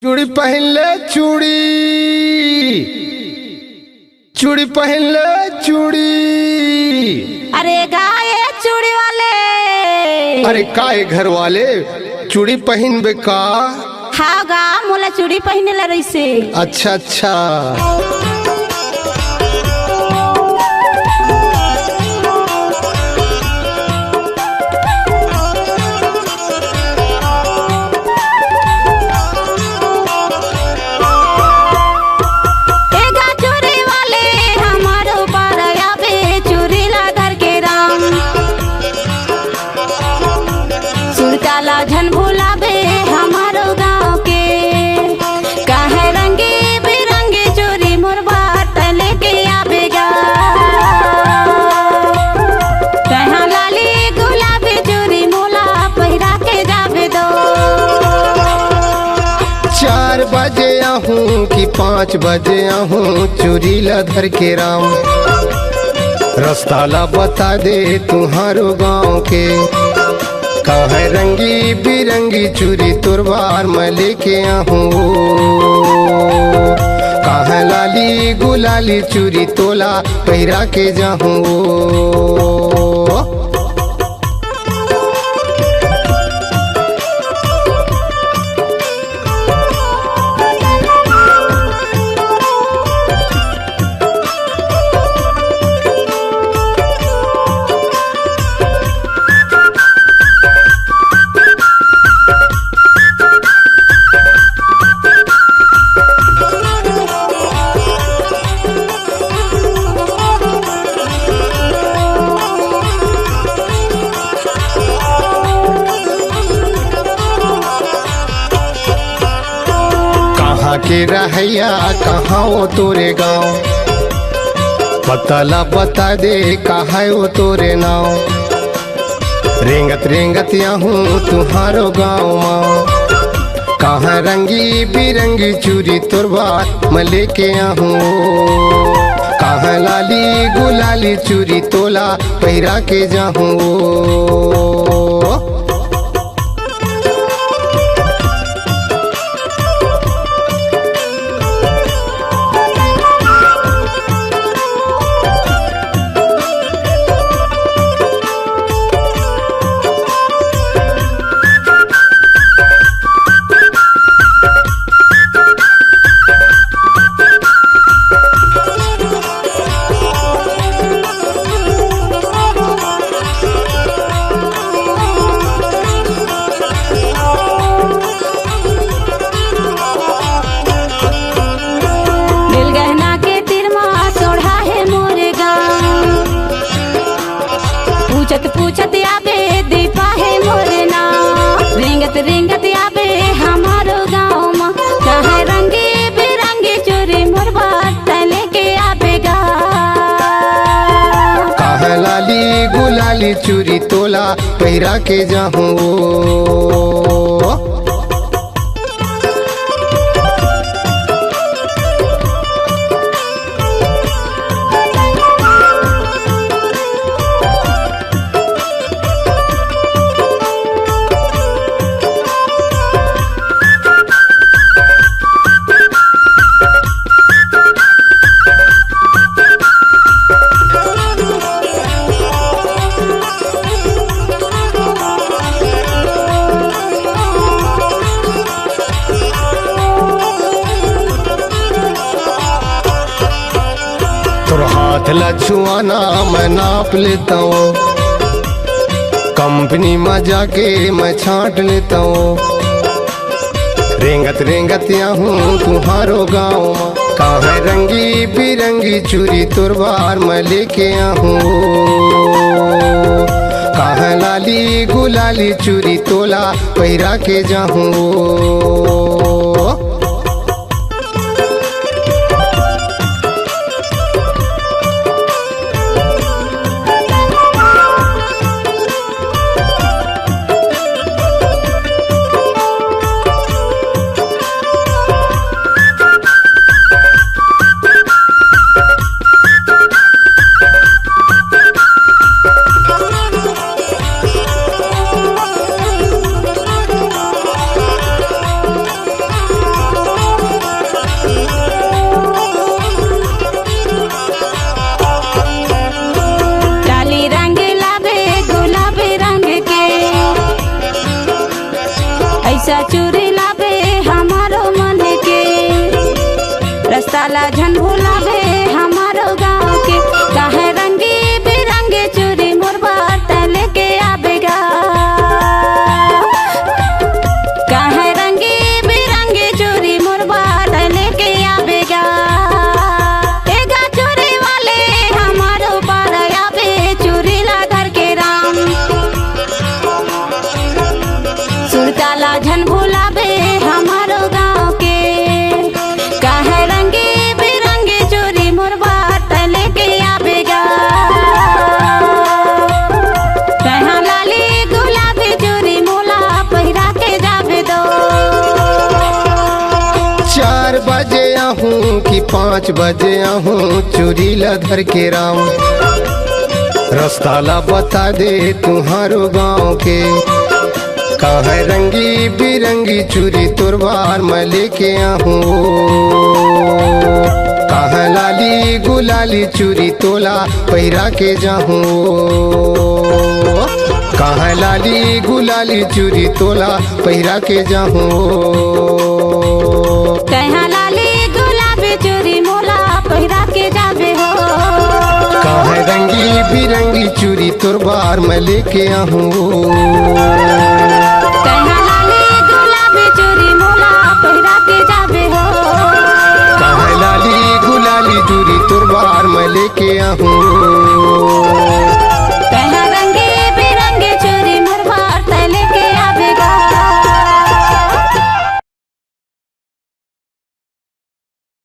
चूड़ी पहन ले चूड़ी, चूड़ी पहन ले चूड़ी। अरे गाये चूड़ी वाले, अरे काहे घर वाले चूड़ी पहन बे का? हाँ गा मोला चूड़ी पहने ला रही से। अच्छा अच्छा। झन भुलाबे हमारो गाँव के, काहे रंगे बिरंगे चोरी मोर बाट लेके आवेगा। कहाँ लाली गुलाबी चोरी मोला पहिरा के जावे दो। 4 बजे आहूँ कि 5 बजे आहूँ चूड़ी ला धर के राम, रास्ता ला बता दे तुम्हारो गाँव के। काहे रंगी बिरंगी चूड़ी तुरबार में लेके आहूँ, काहे लाली गुलाली चूड़ी तोला पहिरा के जाहूँ। के रहैया कहाँ वो तोरे गाँव, पता बता दे कहाँ वो तोरे नाव। रेंगत रेंगत आहूँ तुम्हारो गाँव माँ, कहाँ रंगी बिरंगी चूड़ी तुरबार मैं लेके आहूँ। कहाँ लाली गुलाली चूड़ी तोला पहिरा के जाहूँ। पूछत आबे दीपा है मोरे नाम, रिंगत रिंगत आबे हमारो गाँव में। कहे रंगे बिरंगे चोरी मोर बाट लेके आवेगा। कहे लाली गुलाली चूड़ी तोला पहिरा के जाहूँ। हाथ लछुआना मैं नाप लेता हूँ, कंपनी में जाके मैं छांट लेता हूँ। रेंगत रेंगत आहूँ तुम्हारो गाँव में, कहाँ रंगी बिरंगी चूड़ी तुरबार मैं लेके आहूँ। कहाँ लाली गुलाली चूड़ी तोला पहिरा के जाहूँ। चला झन भुलावे हमारो गाँव के काहे रंगी बिरंगी चूड़ी मोर बाट लेके आवेगा काहे रंगी बिरंगी चूड़ी मोर बाट लेके आवेगा एगा चूड़ी वाले हमारो पार आवे चूड़ी ला घर के राम सुरताला झन भुलावे हमारो गाँव के काहे रंगी बिरंगी चूड़ी मोर बाट लेके आवेगा कहाँ लाली गुलाबी चूड़ी मोला पहिरा के जावे दो 4 बजे आहूँ कि 5 बजे आहूँ चूड़ी ला धर के राम रास्ता ला बता दे तुम्हारो गाँव के काहे रंगी बिरंगी चूड़ी तोर बार मैं लेके आहूँ काहे लाली गुलाली चूड़ी तोला पहिरा के जाहूँ काहे लाली गुलाली चूड़ी तोला पहिरा के जाहूँ कहाँ लाली गुलाबी चूड़ी मोला पहिरा के जावे हो काहे रंगी बिरंगी चूड़ी तोर बार मैं लेके आहूँ कहाँ लाली गुलाबी चूड़ी मोला पहिरा के जावे हो काहे लाली गुलाली चूड़ी तोर बार मैं लेके आहूँ